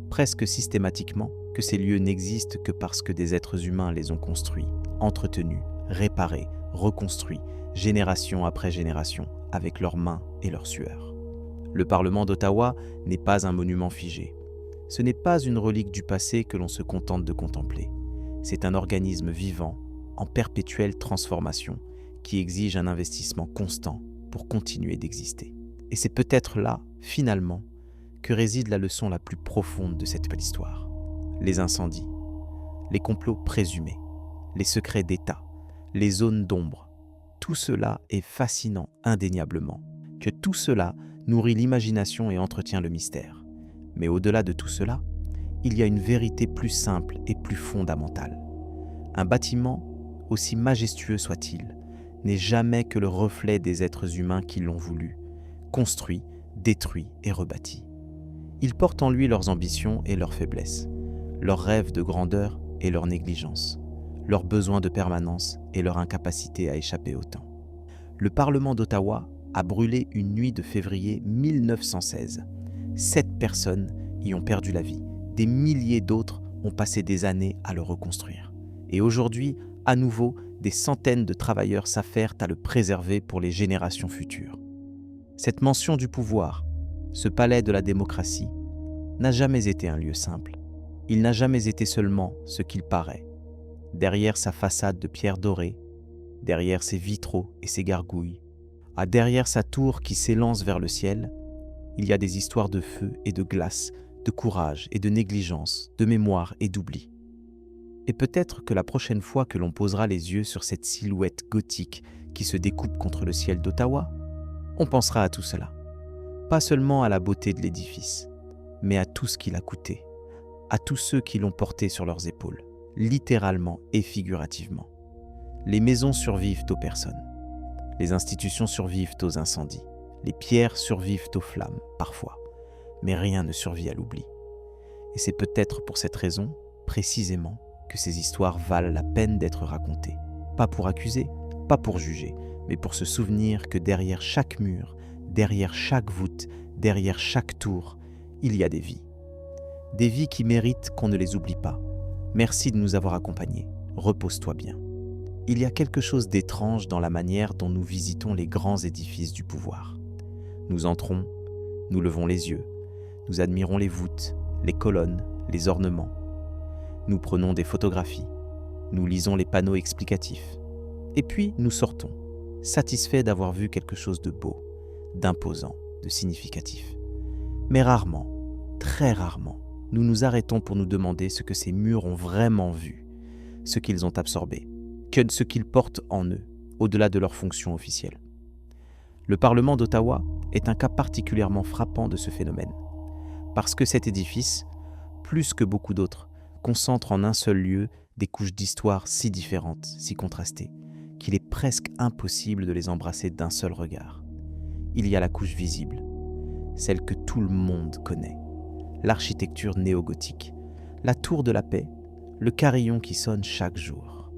presque systématiquement que ces lieux n'existent que parce que des êtres humains les ont construits, entretenus, réparés, reconstruits, génération après génération, avec leurs mains et leurs sueurs. Le Parlement d'Ottawa n'est pas un monument figé. Ce n'est pas une relique du passé que l'on se contente de contempler. C'est un organisme vivant, en perpétuelle transformation, qui exige un investissement constant pour continuer d'exister. Et c'est peut-être là, finalement, que réside la leçon la plus profonde de cette belle histoire. Les incendies, les complots présumés, les secrets d'État, les zones d'ombre, tout cela est fascinant indéniablement, que tout cela nourrit l'imagination et entretient le mystère. Mais au-delà de tout cela, il y a une vérité plus simple et plus fondamentale. Un bâtiment, aussi majestueux soit-il, n'est jamais que le reflet des êtres humains qui l'ont voulu, construit, détruit et rebâti. Il porte en lui leurs ambitions et leurs faiblesses, leurs rêves de grandeur et leur négligence, leurs besoins de permanence et leur incapacité à échapper au temps. Le Parlement d'Ottawa a brûlé une nuit de février 1916. 7 personnes y ont perdu la vie. Des milliers d'autres ont passé des années à le reconstruire. Et aujourd'hui, à nouveau, des centaines de travailleurs s'affairent à le préserver pour les générations futures. Cette mention du pouvoir, ce palais de la démocratie, n'a jamais été un lieu simple. Il n'a jamais été seulement ce qu'il paraît. Derrière sa façade de pierre dorée, derrière ses vitraux et ses gargouilles, derrière sa tour qui s'élance vers le ciel, il y a des histoires de feu et de glace, de courage et de négligence, de mémoire et d'oubli. Et peut-être que la prochaine fois que l'on posera les yeux sur cette silhouette gothique qui se découpe contre le ciel d'Ottawa, on pensera à tout cela. Pas seulement à la beauté de l'édifice, mais à tout ce qu'il a coûté, à tous ceux qui l'ont porté sur leurs épaules, littéralement et figurativement. Les maisons survivent aux personnes. Les institutions survivent aux incendies. Les pierres survivent aux flammes, parfois. Mais rien ne survit à l'oubli. Et c'est peut-être pour cette raison, précisément, que ces histoires valent la peine d'être racontées. Pas pour accuser, pas pour juger, mais pour se souvenir que derrière chaque mur, derrière chaque voûte, derrière chaque tour, il y a des vies. Des vies qui méritent qu'on ne les oublie pas. Merci de nous avoir accompagnés. Repose-toi bien. Il y a quelque chose d'étrange dans la manière dont nous visitons les grands édifices du pouvoir. Nous entrons, nous levons les yeux, nous admirons les voûtes, les colonnes, les ornements. Nous prenons des photographies, nous lisons les panneaux explicatifs. Et puis nous sortons, satisfaits d'avoir vu quelque chose de beau, d'imposant, de significatif. Mais rarement, très rarement, nous nous arrêtons pour nous demander ce que ces murs ont vraiment vu, ce qu'ils ont absorbé, ce qu'ils portent en eux, au-delà de leur fonction officielle. Le Parlement d'Ottawa est un cas particulièrement frappant de ce phénomène, parce que cet édifice, plus que beaucoup d'autres, concentre en un seul lieu des couches d'histoire si différentes, si contrastées, qu'il est presque impossible de les embrasser d'un seul regard. Il y a la couche visible, celle que tout le monde connaît, l'architecture néo-gothique, la tour de la paix, le carillon qui sonne chaque jour.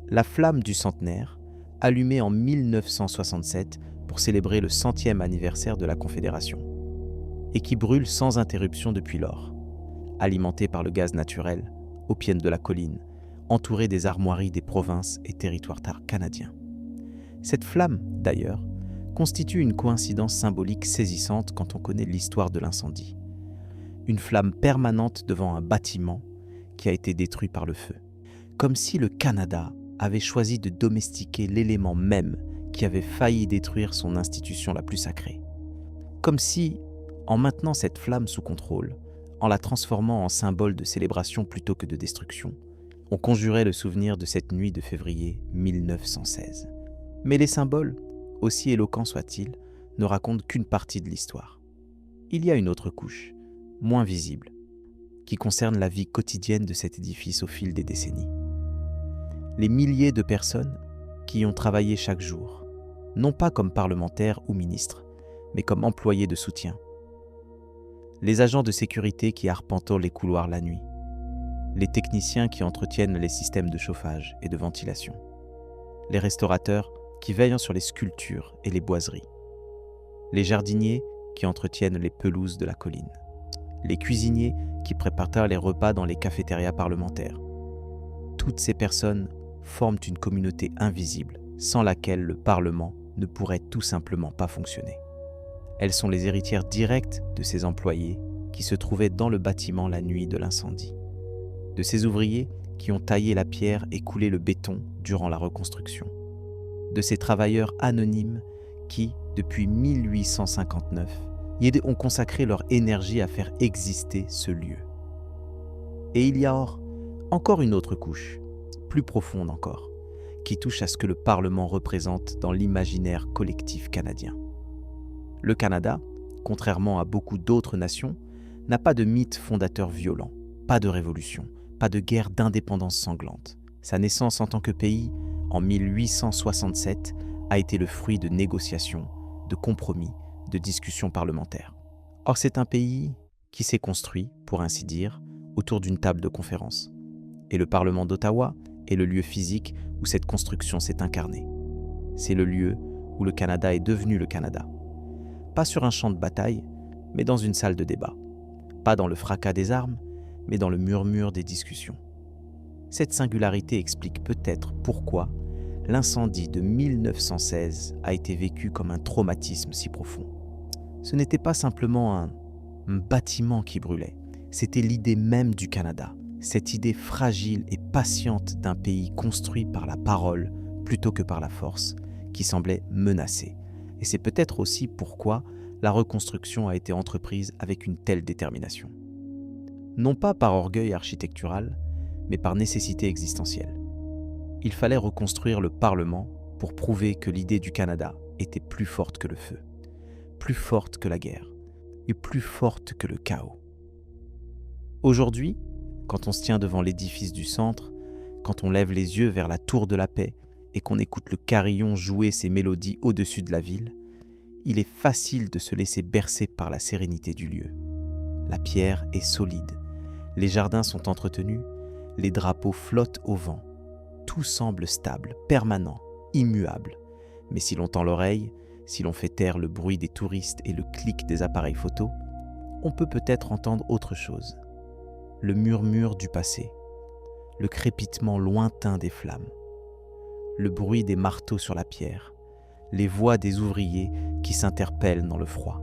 La flamme du centenaire, allumée en 1967 pour célébrer le 100e anniversaire de la Confédération, et qui brûle sans interruption depuis lors, alimentée par le gaz naturel, au pied de la colline, entourée des armoiries des provinces et territoires canadiens. Cette flamme, d'ailleurs, constitue une coïncidence symbolique saisissante quand on connaît l'histoire de l'incendie. Une flamme permanente devant un bâtiment qui a été détruit par le feu. Comme si le Canada avait choisi de domestiquer l'élément même qui avait failli détruire son institution la plus sacrée. Comme si, en maintenant cette flamme sous contrôle, en la transformant en symbole de célébration plutôt que de destruction, on conjurait le souvenir de cette nuit de février 1916. Mais les symboles, aussi éloquents soient-ils, ne racontent qu'une partie de l'histoire. Il y a une autre couche, moins visible, qui concerne la vie quotidienne de cet édifice au fil des décennies. Les milliers de personnes qui y ont travaillé chaque jour, non pas comme parlementaires ou ministres, mais comme employés de soutien. Les agents de sécurité qui arpentent les couloirs la nuit, les techniciens qui entretiennent les systèmes de chauffage et de ventilation, les restaurateurs qui veillent sur les sculptures et les boiseries, les jardiniers qui entretiennent les pelouses de la colline, les cuisiniers qui préparent les repas dans les cafétérias parlementaires. Toutes ces personnes forment une communauté invisible sans laquelle le Parlement ne pourrait tout simplement pas fonctionner. Elles sont les héritières directes de ces employés qui se trouvaient dans le bâtiment la nuit de l'incendie, de ces ouvriers qui ont taillé la pierre et coulé le béton durant la reconstruction, de ces travailleurs anonymes qui, depuis 1859, ont consacré leur énergie à faire exister ce lieu. Et il y a encore une autre couche, plus profonde encore, qui touche à ce que le Parlement représente dans l'imaginaire collectif canadien. Le Canada, contrairement à beaucoup d'autres nations, n'a pas de mythe fondateur violent, pas de révolution, pas de guerre d'indépendance sanglante. Sa naissance en tant que pays, en 1867, a été le fruit de négociations, de compromis, de discussions parlementaires. Or, c'est un pays qui s'est construit, pour ainsi dire, autour d'une table de conférence. Et le Parlement d'Ottawa est le lieu physique où cette construction s'est incarnée. C'est le lieu où le Canada est devenu le Canada. Pas sur un champ de bataille, mais dans une salle de débat. Pas dans le fracas des armes, mais dans le murmure des discussions. Cette singularité explique peut-être pourquoi l'incendie de 1916 a été vécu comme un traumatisme si profond. Ce n'était pas simplement un bâtiment qui brûlait, c'était l'idée même du Canada, cette idée fragile et patiente d'un pays construit par la parole plutôt que par la force, qui semblait menacé. Et c'est peut-être aussi pourquoi la reconstruction a été entreprise avec une telle détermination. Non pas par orgueil architectural, mais par nécessité existentielle. Il fallait reconstruire le Parlement pour prouver que l'idée du Canada était plus forte que le feu, plus forte que la guerre et plus forte que le chaos. Aujourd'hui, quand on se tient devant l'édifice du centre, quand on lève les yeux vers la tour de la paix et qu'on écoute le carillon jouer ses mélodies au-dessus de la ville, il est facile de se laisser bercer par la sérénité du lieu. La pierre est solide, les jardins sont entretenus, les drapeaux flottent au vent. Tout semble stable, permanent, immuable. Mais si l'on tend l'oreille, si l'on fait taire le bruit des touristes et le clic des appareils photo, on peut peut-être entendre autre chose. Le murmure du passé, le crépitement lointain des flammes, le bruit des marteaux sur la pierre, les voix des ouvriers qui s'interpellent dans le froid,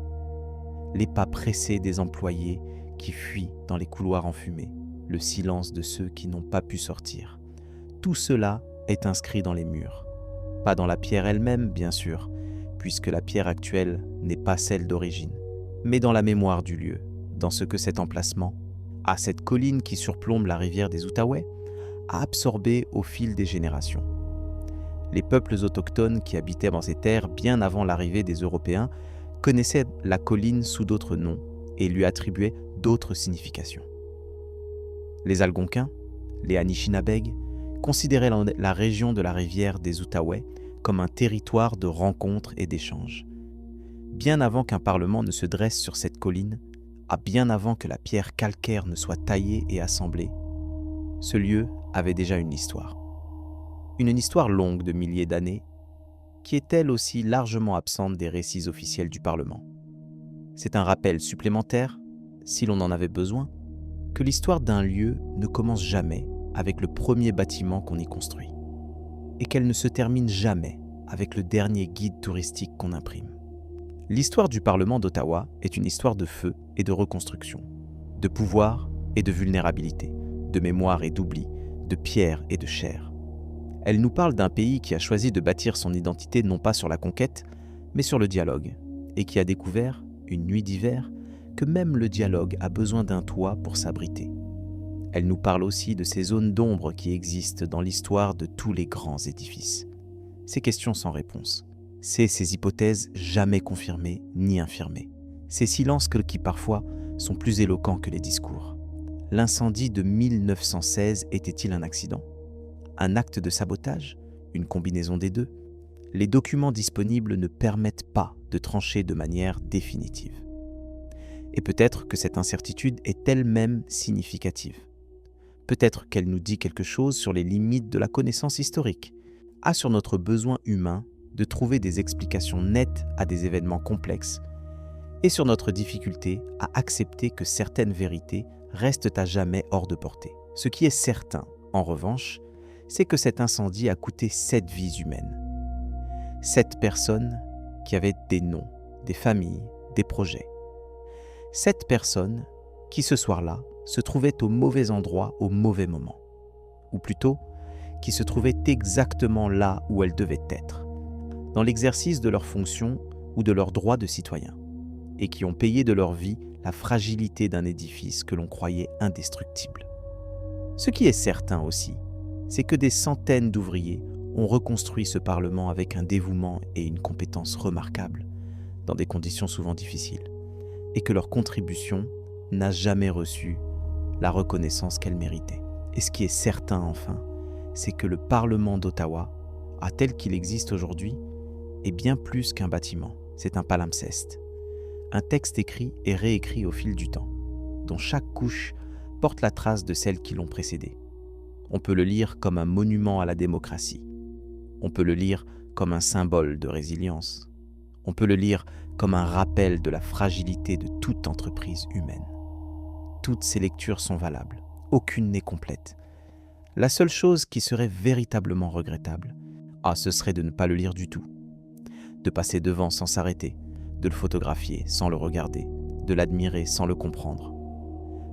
les pas pressés des employés qui fuient dans les couloirs enfumés, le silence de ceux qui n'ont pas pu sortir. Tout cela est inscrit dans les murs. Pas dans la pierre elle-même, bien sûr, puisque la pierre actuelle n'est pas celle d'origine, mais dans la mémoire du lieu, dans ce que cet emplacement, à cette colline qui surplombe la rivière des Outaouais, a absorbé au fil des générations. Les peuples autochtones qui habitaient dans ces terres bien avant l'arrivée des Européens connaissaient la colline sous d'autres noms et lui attribuaient d'autres significations. Les Algonquins, les Anishinabeg, considéraient la région de la rivière des Outaouais comme un territoire de rencontres et d'échanges. Bien avant qu'un parlement ne se dresse sur cette colline, bien avant que la pierre calcaire ne soit taillée et assemblée, ce lieu avait déjà une histoire. Une histoire longue de milliers d'années, qui est elle aussi largement absente des récits officiels du Parlement. C'est un rappel supplémentaire, si l'on en avait besoin, que l'histoire d'un lieu ne commence jamais avec le premier bâtiment qu'on y construit, et qu'elle ne se termine jamais avec le dernier guide touristique qu'on imprime. L'histoire du Parlement d'Ottawa est une histoire de feu et de reconstruction, de pouvoir et de vulnérabilité, de mémoire et d'oubli, de pierre et de chair. Elle nous parle d'un pays qui a choisi de bâtir son identité non pas sur la conquête, mais sur le dialogue, et qui a découvert, une nuit d'hiver, que même le dialogue a besoin d'un toit pour s'abriter. Elle nous parle aussi de ces zones d'ombre qui existent dans l'histoire de tous les grands édifices. Ces questions sans réponse. C'est ces hypothèses jamais confirmées ni infirmées. Ces silences qui parfois sont plus éloquents que les discours. L'incendie de 1916 était-il un accident ? Un acte de sabotage ? Une combinaison des deux ? Les documents disponibles ne permettent pas de trancher de manière définitive. Et peut-être que cette incertitude est elle-même significative. Peut-être qu'elle nous dit quelque chose sur les limites de la connaissance historique, sur notre besoin humain de trouver des explications nettes à des événements complexes, et sur notre difficulté à accepter que certaines vérités restent à jamais hors de portée. Ce qui est certain, en revanche, c'est que cet incendie a coûté 7 vies humaines. 7 personnes qui avaient des noms, des familles, des projets. 7 personnes qui, ce soir-là, se trouvaient au mauvais endroit au mauvais moment. Ou plutôt, qui se trouvaient exactement là où elles devaient être, dans l'exercice de leurs fonctions ou de leurs droits de citoyens, et qui ont payé de leur vie la fragilité d'un édifice que l'on croyait indestructible. Ce qui est certain aussi, c'est que des centaines d'ouvriers ont reconstruit ce Parlement avec un dévouement et une compétence remarquables, dans des conditions souvent difficiles, et que leur contribution n'a jamais reçu la reconnaissance qu'elle méritait. Et ce qui est certain enfin, c'est que le Parlement d'Ottawa, tel qu'il existe aujourd'hui, est bien plus qu'un bâtiment, c'est un palimpseste. Un texte écrit et réécrit au fil du temps, dont chaque couche porte la trace de celles qui l'ont précédé. On peut le lire comme un monument à la démocratie. On peut le lire comme un symbole de résilience. On peut le lire comme un rappel de la fragilité de toute entreprise humaine. Toutes ces lectures sont valables, aucune n'est complète. La seule chose qui serait véritablement regrettable, ce serait de ne pas le lire du tout, de passer devant sans s'arrêter, de le photographier sans le regarder, de l'admirer sans le comprendre.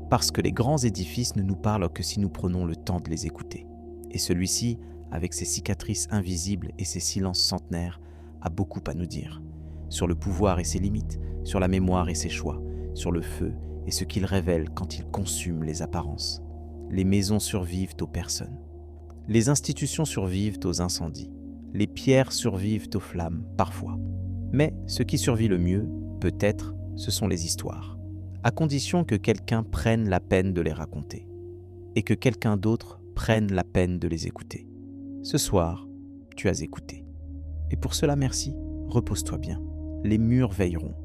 Parce que les grands édifices ne nous parlent que si nous prenons le temps de les écouter. Et celui-ci, avec ses cicatrices invisibles et ses silences centenaires, a beaucoup à nous dire. Sur le pouvoir et ses limites, sur la mémoire et ses choix, sur le feu et ce qu'il révèle quand il consume les apparences. Les maisons survivent aux personnes. Les institutions survivent aux incendies. Les pierres survivent aux flammes, parfois. Mais ce qui survit le mieux, peut-être, ce sont les histoires. À condition que quelqu'un prenne la peine de les raconter. Et que quelqu'un d'autre prenne la peine de les écouter. Ce soir, tu as écouté. Et pour cela, merci. Repose-toi bien. Les murs veilleront.